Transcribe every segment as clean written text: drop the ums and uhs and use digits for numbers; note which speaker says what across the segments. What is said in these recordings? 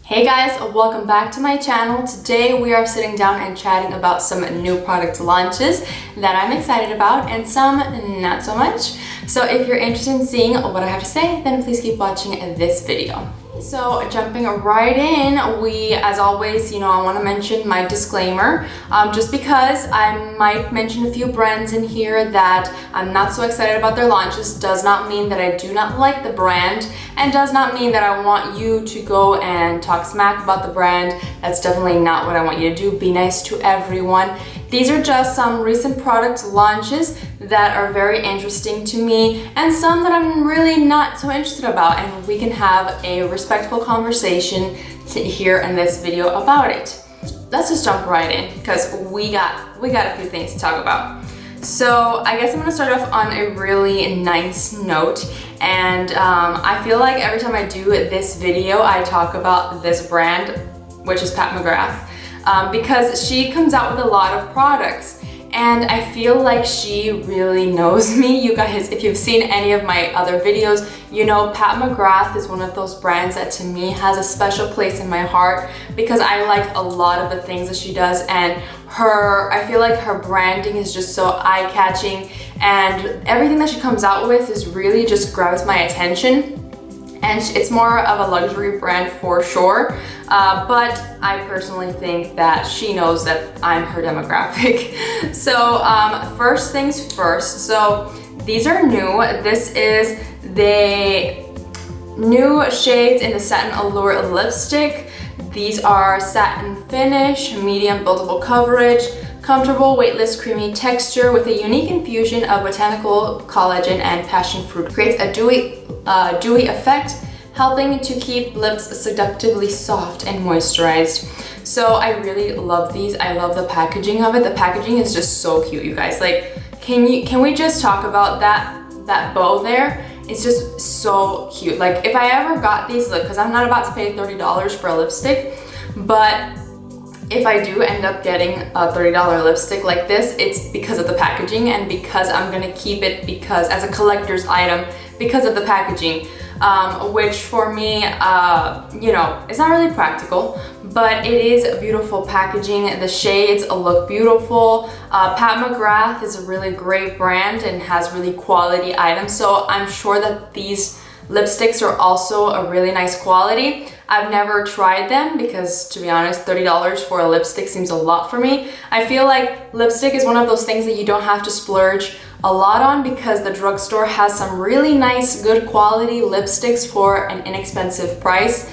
Speaker 1: Hey guys, welcome back to my channel. Today we are sitting down and chatting about some new product launches that I'm excited about and some not so much. So if you're interested in seeing what I have to say, then please keep watching this video. So jumping right in, as always, I want to mention my disclaimer. Just because I might mention a few brands in here that I'm not so excited about their launches does not mean that I do not like the brand, and does not mean that I want you to go and talk smack about the brand. That's definitely not what I want you to do. Be nice to everyone. These are just some recent product launches that are very interesting to me and some that I'm really not so interested about, and we can have a respectful conversation here in this video about it. Let's just jump right in because we got a few things to talk about. So I guess I'm gonna start off on a really nice note, and I feel like every time I do this video I talk about this brand, which is Pat McGrath. Because she comes out with a lot of products and I feel like she really knows me. You guys, if you've seen any of my other videos, you know Pat McGrath is one of those brands that to me has a special place in my heart because I like a lot of the things that she does, and I feel like her branding is just so eye-catching, and everything that she comes out with is really just grabs my attention. And it's more of a luxury brand for sure, but I personally think that she knows that I'm her demographic. So first things first, so these are new. This is the new shades in the Satin Allure lipstick. These are satin finish, medium buildable coverage, comfortable, weightless, creamy texture with a unique infusion of botanical collagen and passion fruit. Creates a dewy effect, helping to keep lips seductively soft and moisturized. So I really love these. I love the packaging of it. The packaging is just so cute, you guys. Like, can we just talk about that bow there? It's just so cute. Like, if I ever got these, look, because I'm not about to pay $30 for a lipstick, but if I do end up getting a $30 lipstick like this, it's because of the packaging and because I'm gonna keep it as a collector's item because of the packaging, which for me, it's not really practical, but it is beautiful packaging. The shades look beautiful. Pat McGrath is a really great brand and has really quality items, so I'm sure that these lipsticks are also a really nice quality. I've never tried them because, to be honest, $30 for a lipstick seems a lot for me. I feel like lipstick is one of those things that you don't have to splurge a lot on because the drugstore has some really nice, good quality lipsticks for an inexpensive price.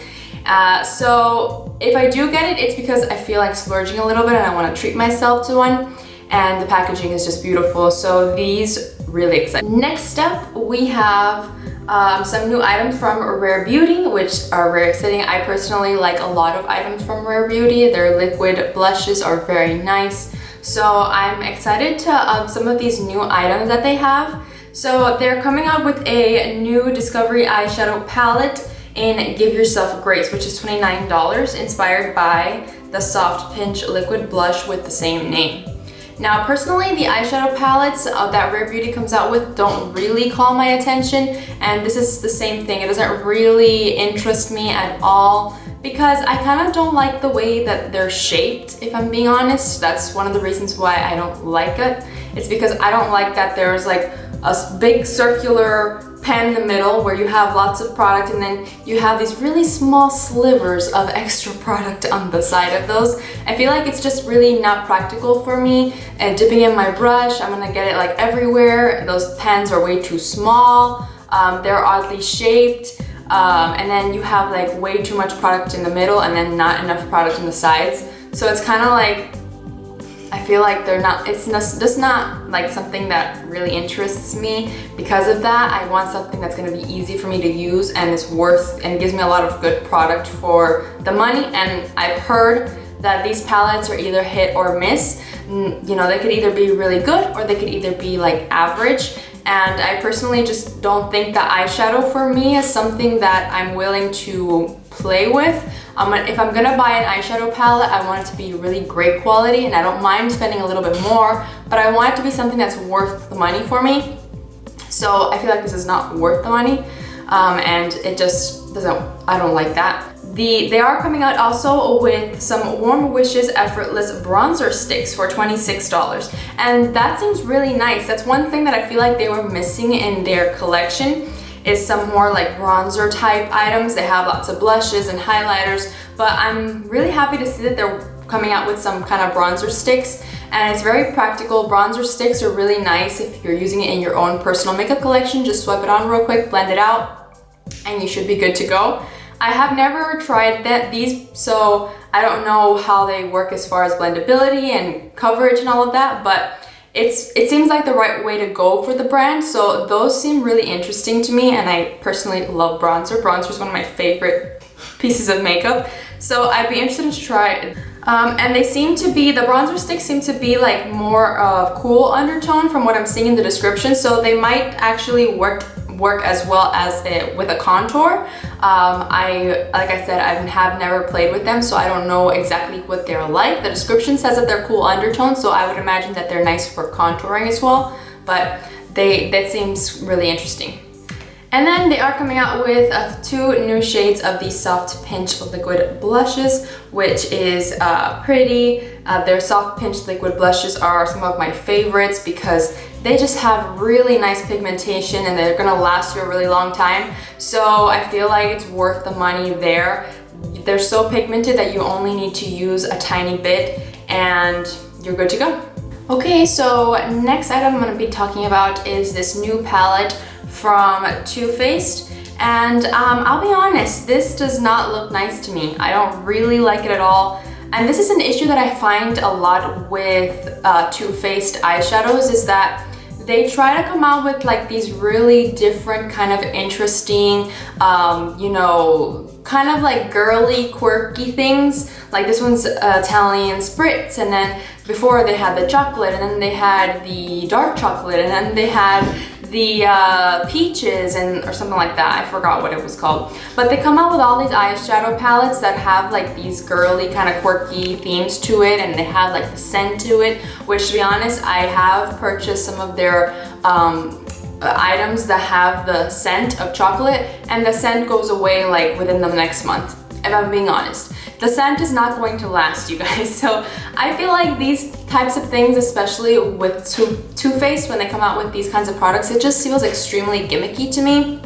Speaker 1: So if I do get it, it's because I feel like splurging a little bit and I want to treat myself to one. And the packaging is just beautiful. So these really excite. Next up, we have some new items from Rare Beauty, which are very exciting. I personally like a lot of items from Rare Beauty. Their liquid blushes are very nice. So I'm excited to some of these new items that they have. So they're coming out with a new Discovery eyeshadow palette in Give Yourself Grace, which is $29, inspired by the Soft Pinch liquid blush with the same name. Now, personally, the eyeshadow palettes that Rare Beauty comes out with don't really call my attention, and this is the same thing. It doesn't really interest me at all because I kind of don't like the way that they're shaped, if I'm being honest. That's one of the reasons why I don't like it. It's because I don't like that there's like a big circular pan in the middle where you have lots of product and then you have these really small slivers of extra product on the side of those. I feel like it's just really not practical for me. And dipping in my brush, I'm gonna get it like everywhere. Those pans are way too small. They're oddly shaped. And then you have like way too much product in the middle and then not enough product on the sides. So it's kind of like, I feel like it's just not like something that really interests me. Because of that, I want something that's gonna be easy for me to use and is worth and gives me a lot of good product for the money. And I've heard that these palettes are either hit or miss. They could either be really good or they could either be like average. And I personally just don't think that eyeshadow for me is something that I'm willing to play with. If I'm gonna buy an eyeshadow palette, I want it to be really great quality, and I don't mind spending a little bit more, but I want it to be something that's worth the money for me. So I feel like this is not worth the money, and it just doesn't, I don't like that. They are coming out also with some Warm Wishes Effortless Bronzer Sticks for $26. And that seems really nice. That's one thing that I feel like they were missing in their collection, is some more like bronzer type items. They have lots of blushes and highlighters, but I'm really happy to see that they're coming out with some kind of bronzer sticks, and it's very practical. Bronzer sticks are really nice if you're using it in your own personal makeup collection. Just swipe it on real quick, blend it out, and you should be good to go. I have never tried these, so I don't know how they work as far as blendability and coverage and all of that, but it seems like the right way to go for the brand. So those seem really interesting to me, and I personally love bronzer. Bronzer is one of my favorite pieces of makeup, so I'd be interested to try it. And the bronzer sticks seem to be like more of cool undertone from what I'm seeing in the description, so they might actually work as well as with a contour. Like I said, I have never played with them, so I don't know exactly what they're like. The description says that they're cool undertones, so I would imagine that they're nice for contouring as well, but that seems really interesting. And then they are coming out with 2 new shades of the Soft Pinch Liquid Blushes, which is pretty. Their Soft Pinch Liquid Blushes are some of my favorites because they just have really nice pigmentation and they're gonna last you a really long time. So I feel like it's worth the money there. They're so pigmented that you only need to use a tiny bit and you're good to go. Okay, so next item I'm gonna be talking about is this new palette from Too Faced, and I'll be honest, this does not look nice to me. I don't really like it at all, and this is an issue that I find a lot with Too Faced eyeshadows, is that they try to come out with like these really different kind of interesting, you know, kind of like girly, quirky things. Like this one's Italian Spritz, and then before they had the chocolate, and then they had the dark chocolate, and then they had the peaches or something like that. I forgot what it was called. But they come out with all these eyeshadow palettes that have like these girly kind of quirky themes to it, and they have like the scent to it, which to be honest, I have purchased some of their items that have the scent of chocolate, and the scent goes away like within the next month, if I'm being honest. The scent is not going to last, you guys. So I feel like these types of things, especially with Too Faced, when they come out with these kinds of products, it just feels extremely gimmicky to me.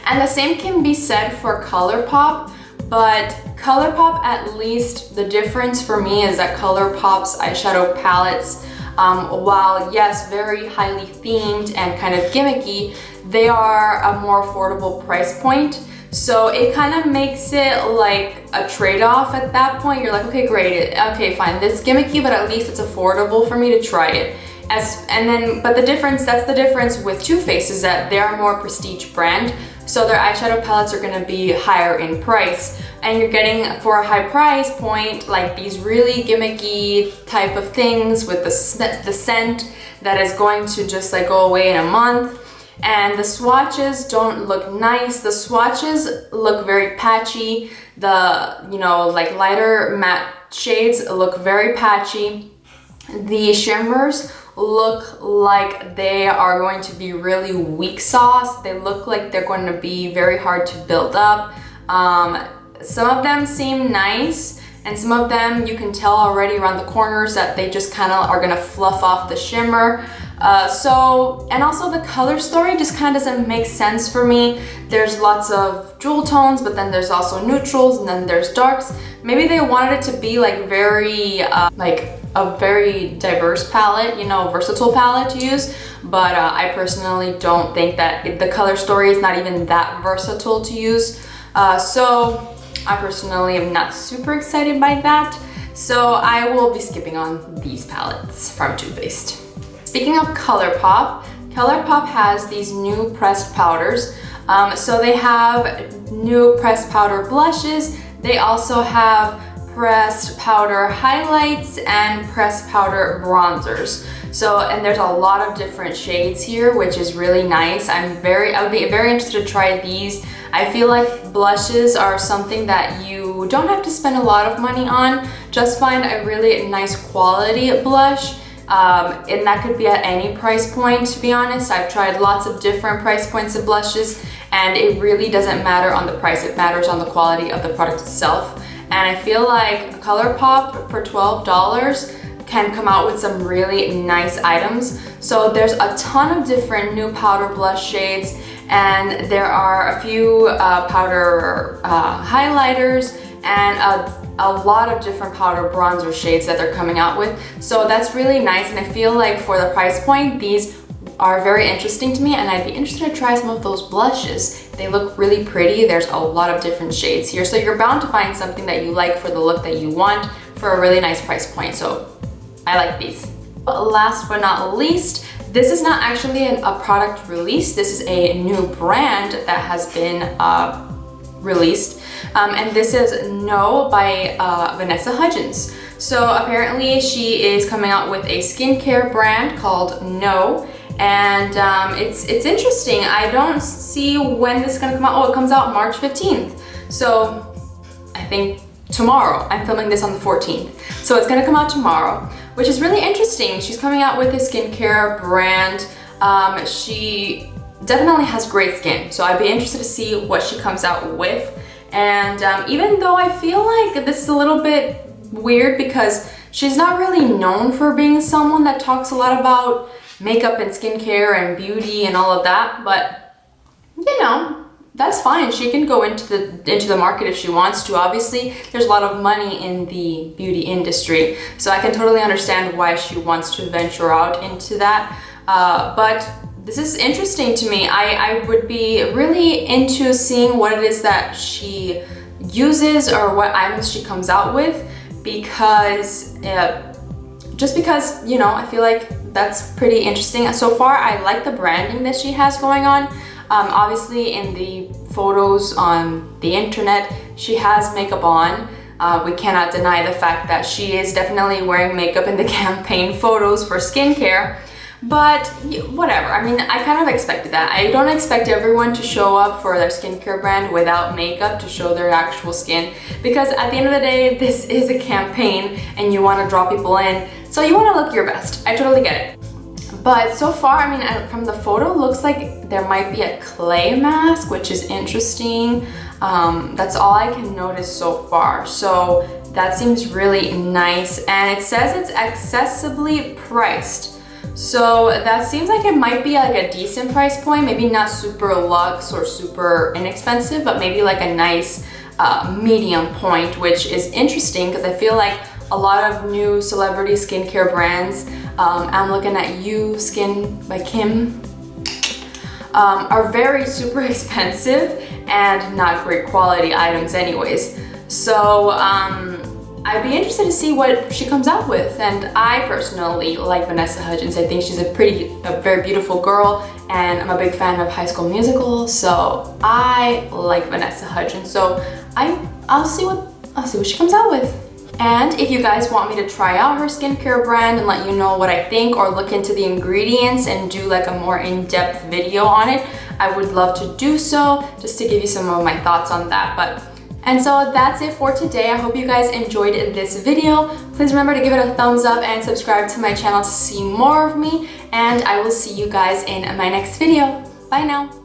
Speaker 1: And the same can be said for ColourPop, but ColourPop, at least the difference for me is that ColourPop's eyeshadow palettes, while yes, very highly themed and kind of gimmicky, they are a more affordable price point. So it kind of makes it like a trade-off at that point. You're like, okay, great, okay, fine, this is gimmicky, but at least it's affordable for me to try it. But that's the difference with Too Faced, is that they're a more prestige brand, so their eyeshadow palettes are gonna be higher in price, and you're getting, for a high price point, like these really gimmicky type of things with the scent that is going to just like go away in a month. And the swatches don't look nice. The swatches look very patchy. The, you know, like lighter matte shades look very patchy. The shimmers look like they are going to be really weak sauce. They look like they're going to be very hard to build up. Some of them seem nice, and some of them you can tell already around the corners that they just kind of are gonna fluff off the shimmer. And also the color story just kind of doesn't make sense for me. There's lots of jewel tones, but then there's also neutrals, and then there's darks. Maybe they wanted it to be like like a very diverse palette, you know, versatile palette to use, but I personally don't think that the color story is not even that versatile to use. So I personally am not super excited by that. So I will be skipping on these palettes from Too Faced. Speaking of ColourPop, ColourPop has these new pressed powders. So they have new pressed powder blushes. They also have pressed powder highlights and pressed powder bronzers. So, and there's a lot of different shades here, which is really nice. I would be very interested to try these. I feel like blushes are something that you don't have to spend a lot of money on. Just find a really nice quality blush. And that could be at any price point, to be honest. I've tried lots of different price points of blushes, and it really doesn't matter on the price, it matters on the quality of the product itself. And I feel like ColourPop for $12 can come out with some really nice items. So there's a ton of different new powder blush shades, and there are a few powder highlighters and a lot of different powder bronzer shades that they're coming out with. So that's really nice, and I feel like for the price point, these are very interesting to me, and I'd be interested to try some of those blushes. They look really pretty. There's a lot of different shades here, so you're bound to find something that you like for the look that you want for a really nice price point. So I like these. Last but not least, this is not actually a product release. This is a new brand that has been released, and this is No by Vanessa Hudgens. So apparently she is coming out with a skincare brand called No, and it's interesting. I don't see when this is gonna come out. Oh, it comes out March 15th. So I think tomorrow. I'm filming this on the 14th. So it's gonna come out tomorrow, which is really interesting. She's coming out with a skincare brand. She definitely has great skin, so I'd be interested to see what she comes out with. And even though I feel like this is a little bit weird because she's not really known for being someone that talks a lot about makeup and skincare and beauty and all of that, but you know, that's fine. She can go into the market if she wants to. Obviously, there's a lot of money in the beauty industry, so I can totally understand why she wants to venture out into that. But this is interesting to me. I would be really into seeing what it is that she uses or what items she comes out with, because just because, you know, I feel like that's pretty interesting. So far, I like the branding that she has going on. Obviously, in the photos on the internet, she has makeup on. We cannot deny the fact that she is definitely wearing makeup in the campaign photos for skincare. But whatever, I mean, I kind of expected that. I don't expect everyone to show up for their skincare brand without makeup to show their actual skin, because at the end of the day, this is a campaign and you want to draw people in, so you want to look your best. I totally get it. But so far, I mean, from the photo, looks like there might be a clay mask, which is interesting. That's all I can notice so far. So that seems really nice, and it says it's accessibly priced. So that seems like it might be like a decent price point, maybe not super luxe or super inexpensive, but maybe like a nice medium point, which is interesting because I feel like a lot of new celebrity skincare brands, I'm looking at You Skin by Kim, are very super expensive and not great quality items anyways. So I'd be interested to see what she comes out with, and I personally like Vanessa Hudgens. I think she's a very beautiful girl, and I'm a big fan of High School Musical, so I like Vanessa Hudgens. So I'll see what she comes out with. And if you guys want me to try out her skincare brand and let you know what I think, or look into the ingredients and do like a more in-depth video on it, I would love to do so, just to give you some of my thoughts on that. And so that's it for today. I hope you guys enjoyed this video. Please remember to give it a thumbs up and subscribe to my channel to see more of me. And I will see you guys in my next video. Bye now.